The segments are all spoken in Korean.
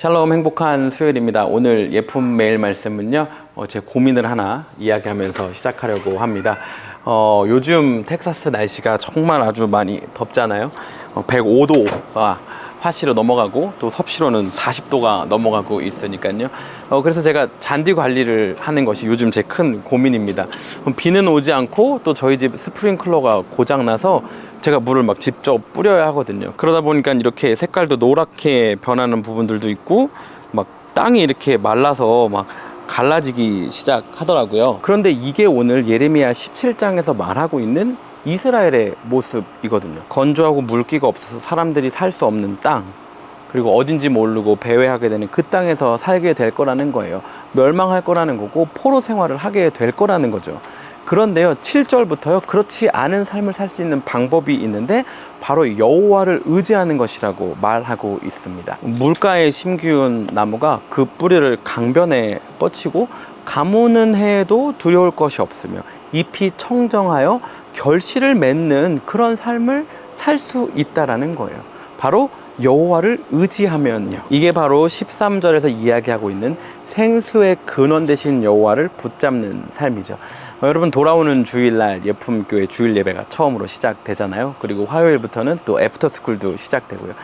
샬롬, 행복한 수요일입니다. 오늘 예품 메일 말씀은요, 제 고민을 하나 이야기하면서 시작하려고 합니다. 요즘 텍사스 날씨가 정말 아주 많이 덥잖아요. 105도가 화씨로 넘어가고 또 섭씨로는 40도가 넘어가고 있으니까요. 그래서 제가 잔디 관리를 하는 것이 요즘 제 큰 고민입니다. 비는 오지 않고 또 저희 집 스프링클러가 고장나서 제가 물을 막 직접 뿌려야 하거든요. 그러다 보니까 이렇게 색깔도 노랗게 변하는 부분들도 있고 막 땅이 이렇게 말라서 막 갈라지기 시작하더라고요. 그런데 이게 오늘 예레미야 17장에서 말하고 있는 이스라엘의 모습이거든요. 건조하고 물기가 없어서 사람들이 살 수 없는 땅, 그리고 어딘지 모르고 배회하게 되는 그 땅에서 살게 될 거라는 거예요. 멸망할 거라는 거고 포로 생활을 하게 될 거라는 거죠. 그런데요, 7절부터요, 그렇지 않은 삶을 살 수 있는 방법이 있는데 바로 여호와를 의지하는 것이라고 말하고 있습니다. 물가에 심기운 나무가 그 뿌리를 강변에 뻗치고 가무는 해에도 두려울 것이 없으며 잎이 청정하여 결실을 맺는 그런 삶을 살 수 있다라는 거예요. 바로 여호와를 의지하면요. 이게 바로 13절에서 이야기하고 있는 생수의 근원 되신 여호와를 붙잡는 삶이죠. 여러분, 돌아오는 주일날 예품교회 주일 예배가 처음으로 시작되잖아요. 그리고 화요일부터는 또 애프터스쿨도 시작되고요.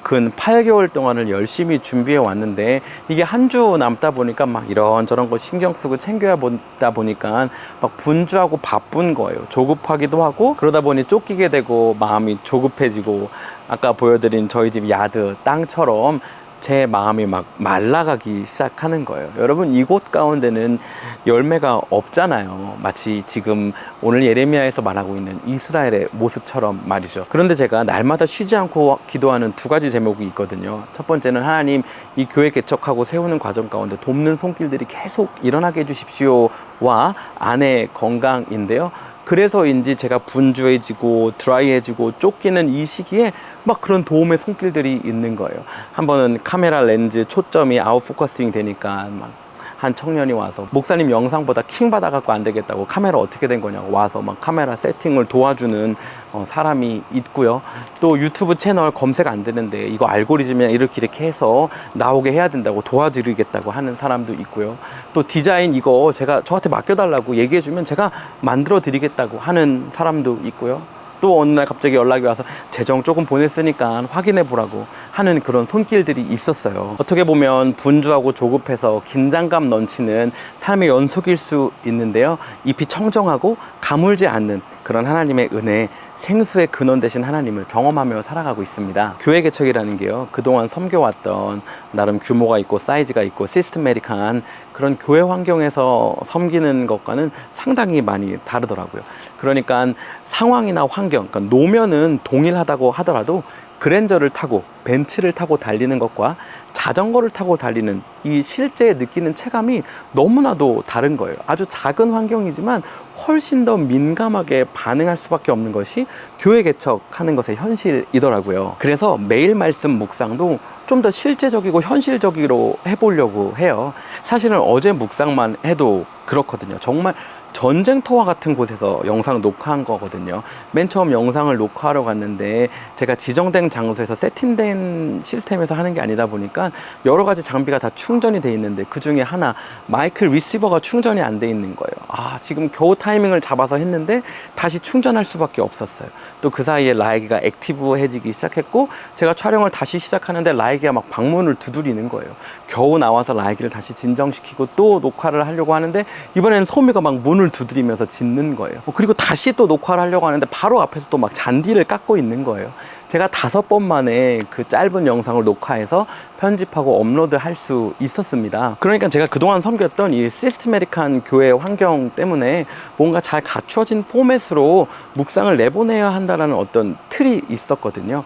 근 8개월 동안을 열심히 준비해 왔는데 이게 한 주 남다 보니까 막 이런저런 거 신경 쓰고 챙겨야 보다 보니까 막 분주하고 바쁜 거예요. 조급하기도 하고 그러다 보니 쫓기게 되고 마음이 조급해지고 아까 보여드린 저희 집 야드 땅처럼 제 마음이 막 말라가기 시작하는 거예요. 여러분, 이곳 가운데는 열매가 없잖아요. 마치 지금 오늘 예레미야에서 말하고 있는 이스라엘의 모습처럼 말이죠. 그런데 제가 날마다 쉬지 않고 기도하는 두 가지 제목이 있거든요. 첫 번째는 하나님, 이 교회 개척하고 세우는 과정 가운데 돕는 손길들이 계속 일어나게 해주십시오와 아내 건강인데요. 그래서인지 제가 분주해지고 드라이해지고 쫓기는 이 시기에 막 그런 도움의 손길들이 있는 거예요. 한 번은 카메라 렌즈 초점이 아웃포커싱 되니까 막 한 청년이 와서 목사님 영상보다 킹 받아갖고 안 되겠다고 카메라 어떻게 된 거냐고 와서 막 카메라 세팅을 도와주는 사람이 있고요. 또 유튜브 채널 검색 안 되는데 이거 알고리즘이나 이렇게 해서 나오게 해야 된다고 도와드리겠다고 하는 사람도 있고요. 또 디자인 이거 저한테 맡겨달라고 얘기해주면 제가 만들어 드리겠다고 하는 사람도 있고요. 또 어느 날 갑자기 연락이 와서 재정 조금 보냈으니까 확인해 보라고 하는 그런 손길들이 있었어요. 어떻게 보면 분주하고 조급해서 긴장감 넘치는 삶의 연속일 수 있는데요, 잎이 청정하고 가물지 않는 그런 하나님의 은혜, 생수의 근원 되신 하나님을 경험하며 살아가고 있습니다. 교회 개척이라는 게요, 그동안 섬겨왔던 나름 규모가 있고 사이즈가 있고 시스템메릭한 그런 교회 환경에서 섬기는 것과는 상당히 많이 다르더라고요. 그러니까 상황이나 환경, 그러니까 노면은 동일하다고 하더라도 그랜저를 타고 벤츠를 타고 달리는 것과 자전거를 타고 달리는 이 실제 느끼는 체감이 너무나도 다른 거예요. 아주 작은 환경이지만 훨씬 더 민감하게 반응할 수밖에 없는 것이 교회 개척하는 것의 현실이더라고요. 그래서 매일 말씀 묵상도 좀 더 실제적이고 현실적으로 해보려고 해요. 사실은 어제 묵상만 해도 그렇거든요. 정말 전쟁터와 같은 곳에서 영상 녹화한 거거든요. 맨 처음 영상을 녹화하러 갔는데 제가 지정된 장소에서 세팅된 시스템에서 하는 게 아니다 보니까 여러 가지 장비가 다 충전이 돼 있는데 그 중에 하나 마이크 리시버가 충전이 안 돼 있는 거예요. 지금 겨우 타이밍을 잡아서 했는데 다시 충전할 수밖에 없었어요. 또 그 사이에 라이기가 액티브해지기 시작했고 제가 촬영을 다시 시작하는데 라이기가 막 방문을 두드리는 거예요. 겨우 나와서 라이기를 다시 진정시키고 또 녹화를 하려고 하는데 이번에는 소미가 막 문을 두드리면서 짖는 거예요. 그리고 다시 또 녹화를 하려고 하는데 바로 앞에서 또 막 잔디를 깎고 있는 거예요. 제가 5번 만에 그 짧은 영상을 녹화해서 편집하고 업로드할 수 있었습니다. 그러니까 제가 그동안 섬겼던 이 시스테메릭한 교회 환경 때문에 뭔가 잘 갖추어진 포맷으로 묵상을 내보내야 한다는 어떤 틀이 있었거든요.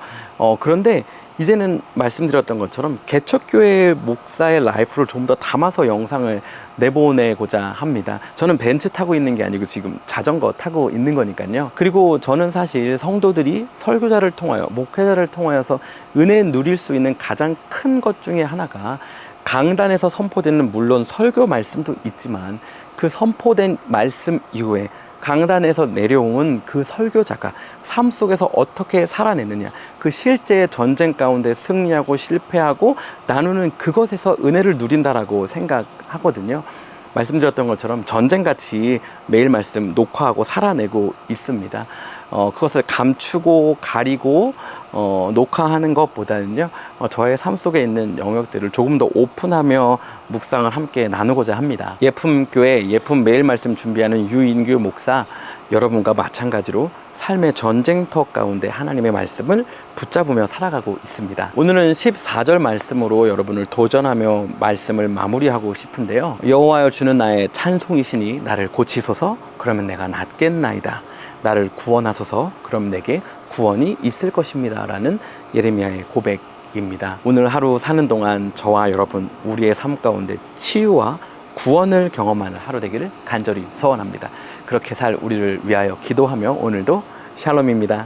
그런데 이제는 말씀드렸던 것처럼 개척교회 목사의 라이프를 좀 더 담아서 영상을 내보내고자 합니다. 저는 벤츠 타고 있는 게 아니고 지금 자전거 타고 있는 거니까요. 그리고 저는 사실 성도들이 설교자를 통하여, 목회자를 통하여서 은혜 누릴 수 있는 가장 큰 것 중에 하나가 강단에서 선포되는 물론 설교 말씀도 있지만 그 선포된 말씀 이후에 강단에서 내려온 그 설교자가 삶 속에서 어떻게 살아내느냐, 그 실제의 전쟁 가운데 승리하고 실패하고 나누는 그것에서 은혜를 누린다라고 생각하거든요. 말씀드렸던 것처럼 전쟁같이 매일 말씀 녹화하고 살아내고 있습니다. 그것을 감추고 가리고 녹화하는 것보다는요, 저의 삶 속에 있는 영역들을 조금 더 오픈하며 묵상을 함께 나누고자 합니다. 예품교회 예품 매일 말씀 준비하는 유인규 목사, 여러분과 마찬가지로 삶의 전쟁터 가운데 하나님의 말씀을 붙잡으며 살아가고 있습니다. 오늘은 14절 말씀으로 여러분을 도전하며 말씀을 마무리하고 싶은데요. 여호와여 주는 나의 찬송이시니 나를 고치소서, 그러면 내가 낫겠나이다. 나를 구원하소서, 그럼 내게 구원이 있을 것입니다. 라는 예레미야의 고백입니다. 오늘 하루 사는 동안 저와 여러분, 우리의 삶 가운데 치유와 구원을 경험하는 하루 되기를 간절히 소원합니다. 그렇게 살 우리를 위하여 기도하며 오늘도 샬롬입니다.